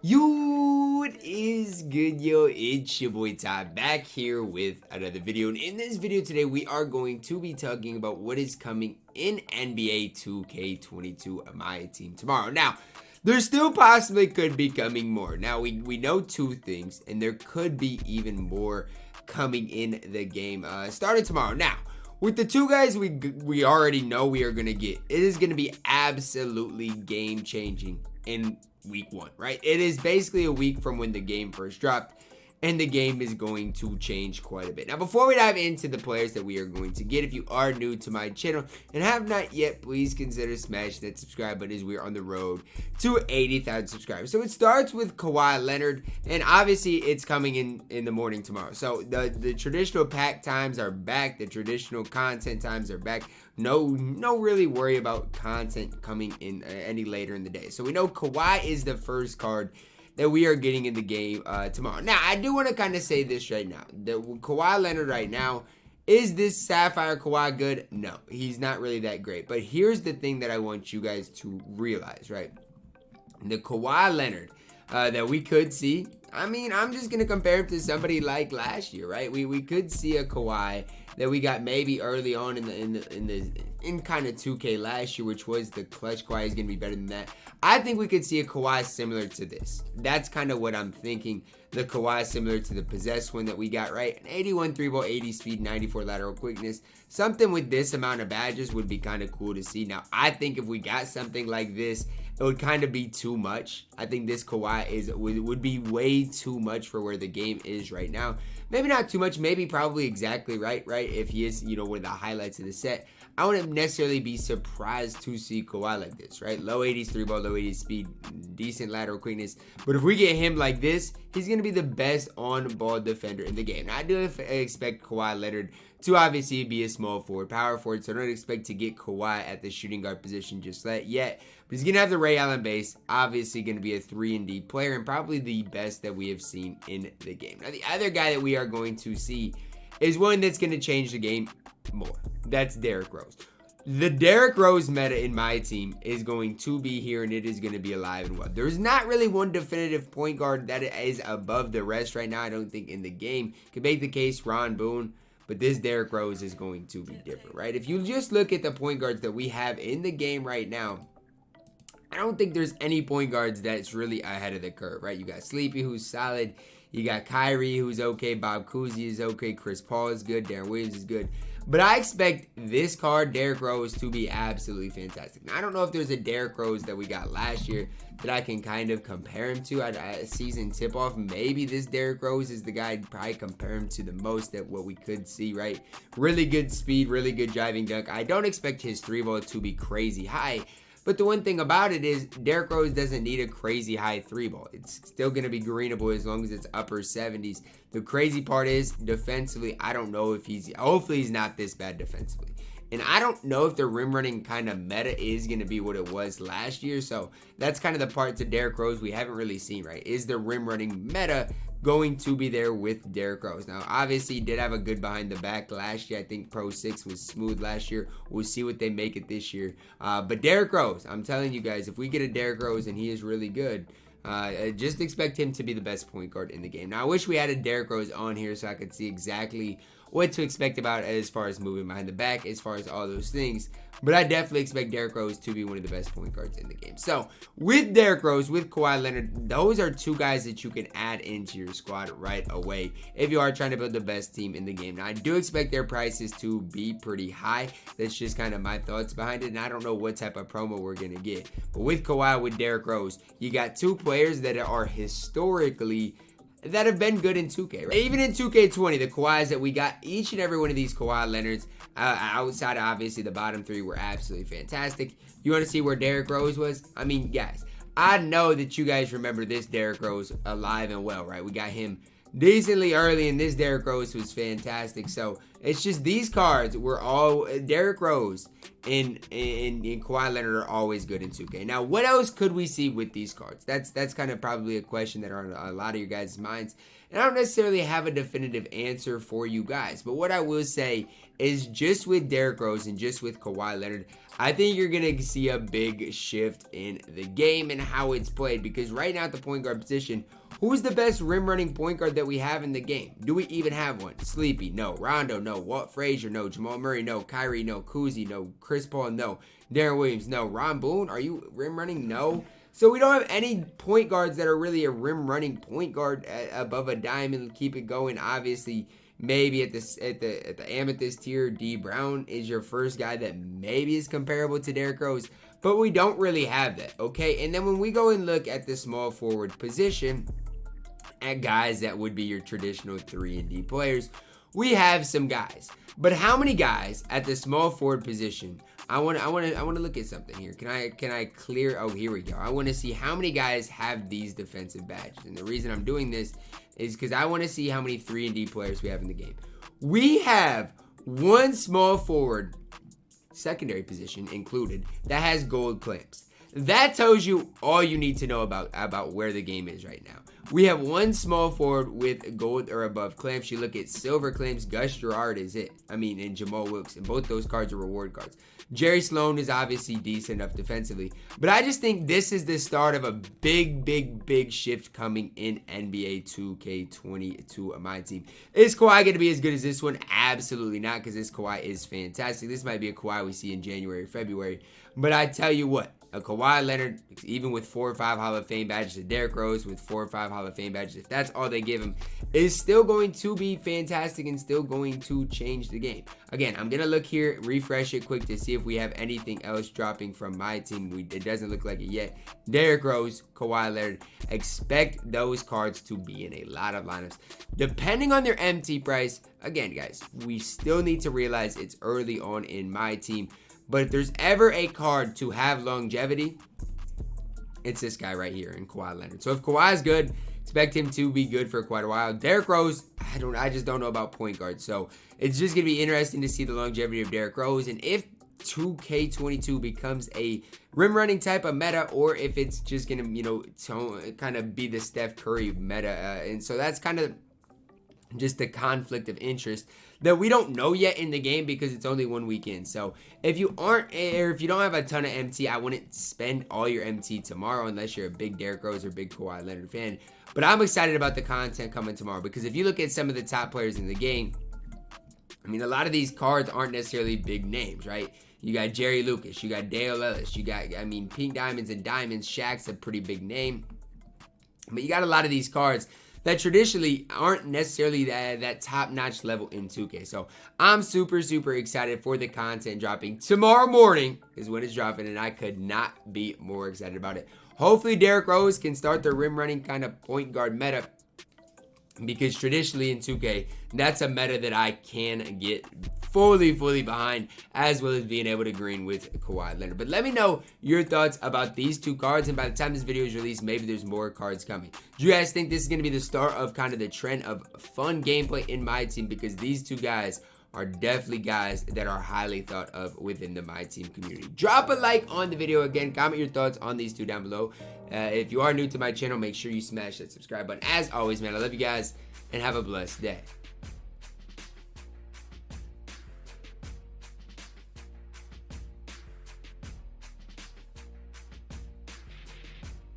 Yo, what is good, yo? It's your boy Ty back here with another video. And in this video today, we are going to be talking about what is coming in NBA 2K22 MyTEAM tomorrow. Now, there still possibly could be coming more. Now, we know two things, and there could be even more coming in the game starting tomorrow. Now, with the two guys we already know we are going to get, it is going to be absolutely game-changing in week 1, right? It is basically a week from when the game first dropped, and the game is going to change quite a bit. Now, before we dive into the players that we are going to get, if you are new to my channel and have not yet, please consider smashing that subscribe button as we are on the road to 80,000 subscribers. So it starts with Kawhi Leonard, and obviously it's coming in the morning tomorrow. So the traditional pack times are back. The traditional content times are back. No really worry about content coming in any later in the day. So we know Kawhi is the first card that we are getting in the game tomorrow. Now, I do want to kind of say this right now. The Kawhi Leonard right now, is this Sapphire Kawhi good? No, he's not really that great. But here's the thing that I want you guys to realize, right? The Kawhi Leonard that we could see, I mean, I'm just going to compare him to somebody like last year, right? We could see a Kawhi that we got maybe early on in kind of 2K last year, which was the clutch Kawhi is going to be better than that. I think we could see a Kawhi similar to this. That's kind of what I'm thinking. The Kawhi similar to the possessed one that we got, right? An 81 3-ball, 80 speed, 94 lateral quickness. Something with this amount of badges would be kind of cool to see. Now, I think if we got something like this, it would kind of be too much. I think this Kawhi would be way too much for where the game is right now. Maybe not too much, maybe probably exactly right? If he is, one of the highlights of the set. I wouldn't necessarily be surprised to see Kawhi like this, right? Low 80s 3-ball, low 80s speed, decent lateral quickness. But if we get him like this, he's going to be the best on-ball defender in the game. Now, I do expect Kawhi Leonard to obviously be a small forward, power forward, so I don't expect to get Kawhi at the shooting guard position just yet. But he's going to have the Ray Allen base, obviously going to be a 3-and-D player, and probably the best that we have seen in the game. Now, the other guy that we are going to see is one that's going to change the game more. That's Derrick Rose. The Derrick Rose meta in my team is going to be here, and it is going to be alive and well. There's not really one definitive point guard that is above the rest right now. I don't think in the game. Could make the case Ron Boone, but this Derrick Rose is going to be different, right? If you just look at the point guards that we have in the game right now, I don't think there's any point guards that's really ahead of the curve, right? You got Sleepy, who's solid. You got Kyrie, who's okay. Bob Cousy is okay. Chris Paul is good. Darren Williams is good. But I expect this card, Derrick Rose, to be absolutely fantastic. Now, I don't know if there's a Derrick Rose that we got last year that I can kind of compare him to. A season tip-off, maybe this Derrick Rose is the guy I'd probably compare him to the most at what we could see, right? Really good speed, really good driving dunk. I don't expect his 3-ball to be crazy high. But the one thing about it is Derrick Rose doesn't need a crazy high 3-ball. It's still going to be greenable as long as it's upper 70s. The crazy part is defensively, I don't know if hopefully he's not this bad defensively. And I don't know if the rim running kind of meta is going to be what it was last year. So that's kind of the part to Derrick Rose we haven't really seen, right? Is the rim running meta going to be there with Derrick Rose? Now, obviously, he did have a good behind the back last year. I think Pro 6 was smooth last year. We'll see what they make it this year. But Derrick Rose, I'm telling you guys, if we get a Derrick Rose and he is really good, just expect him to be the best point guard in the game. Now, I wish we had a Derrick Rose on here so I could see exactly what to expect about as far as moving behind the back, as far as all those things. But I definitely expect Derrick Rose to be one of the best point guards in the game. So, with Derrick Rose, with Kawhi Leonard, those are two guys that you can add into your squad right away if you are trying to build the best team in the game. Now, I do expect their prices to be pretty high. That's just kind of my thoughts behind it, and I don't know what type of promo we're going to get. But with Kawhi, with Derrick Rose, you got two players that are historically that have been good in 2K, right? Even in 2K20, the Kawhis that we got, each and every one of these Kawhi Leonards, outside of obviously the bottom three, were absolutely fantastic. You want to see where Derrick Rose was? I mean, guys, I know that you guys remember this Derrick Rose alive and well, right? We got him decently early, and this Derrick Rose was fantastic. So it's just these cards were all Derrick Rose and Kawhi Leonard are always good in 2K. Now, what else could we see with these cards? That's kind of probably a question that are on a lot of your guys' minds. And I don't necessarily have a definitive answer for you guys. But what I will say is just with Derrick Rose and just with Kawhi Leonard, I think you're going to see a big shift in the game and how it's played. Because right now at the point guard position, who's the best rim running point guard that we have in the game? Do we even have one? Sleepy? No. Rondo? No. Walt Frazier? No. Jamal Murray? No. Kyrie? No. Kuzzy? No. Chris Paul? No. Darren Williams? No. Ron Boone? Are you rim running? No. So we don't have any point guards that are really a rim running point guard above a diamond. Keep it going. Obviously, maybe at the amethyst tier, D Brown is your first guy that maybe is comparable to Derrick Rose, but we don't really have that. Okay, and then when we go and look at the small forward position, at guys that would be your traditional 3-and-D players, we have some guys. But how many guys at the small forward position? I want to look at something here. Can I clear? Oh, here we go. I want to see how many guys have these defensive badges. And the reason I'm doing this is because I want to see how many 3-and-D players we have in the game. We have one small forward, secondary position included, that has gold clamps. That tells you all you need to know about where the game is right now. We have one small forward with gold or above clamps. You look at silver clamps, Gus Gerard is it. And Jamal Wilkes. And both those cards are reward cards. Jerry Sloan is obviously decent enough defensively. But I just think this is the start of a big shift coming in NBA 2K22 MyTEAM. Is Kawhi going to be as good as this one? Absolutely not, because this Kawhi is fantastic. This might be a Kawhi we see in January or February. But I tell you what, a Kawhi Leonard, even with 4 or 5 Hall of Fame badges, a Derrick Rose with 4 or 5 Hall of Fame badges, if that's all they give him, is still going to be fantastic and still going to change the game. Again, I'm going to look here, refresh it quick to see if we have anything else dropping from my team. It doesn't look like it yet. Derrick Rose, Kawhi Leonard, expect those cards to be in a lot of lineups. Depending on their MT price, again, guys, we still need to realize it's early on in my team. But if there's ever a card to have longevity, it's this guy right here in Kawhi Leonard. So if Kawhi is good, expect him to be good for quite a while. Derrick Rose, I just don't know about point guards. So it's just going to be interesting to see the longevity of Derrick Rose. And if 2K22 becomes a rim running type of meta, or if it's just going to, kind of be the Steph Curry meta. And so that's kind of just the conflict of interest that we don't know yet in the game because it's only 1 week in. So if you don't have a ton of MT, I wouldn't spend all your MT tomorrow unless you're a big Derrick Rose or big Kawhi Leonard fan. But I'm excited about the content coming tomorrow because if you look at some of the top players in the game, a lot of these cards aren't necessarily big names, right? You got Jerry Lucas, you got Dale Ellis, you got, Pink Diamonds and Diamonds. Shaq's a pretty big name. But you got a lot of these cards that traditionally aren't necessarily that top-notch level in 2K. So I'm super excited for the content dropping. Tomorrow morning is when it's dropping, and I could not be more excited about it. Hopefully Derrick Rose can start the rim-running kind of point guard meta, because traditionally in 2K, that's a meta that I can get fully behind, as well as being able to green with Kawhi Leonard. But let me know your thoughts about these two cards, and by the time this video is released, maybe there's more cards coming. Do you guys think this is going to be the start of kind of the trend of fun gameplay in my team? Because these two guys are definitely guys that are highly thought of within the MyTEAM community. Drop a like on the video. Again, comment your thoughts on these two down below. If you are new to my channel, make sure you smash that subscribe button. As always, man, I love you guys, and have a blessed day.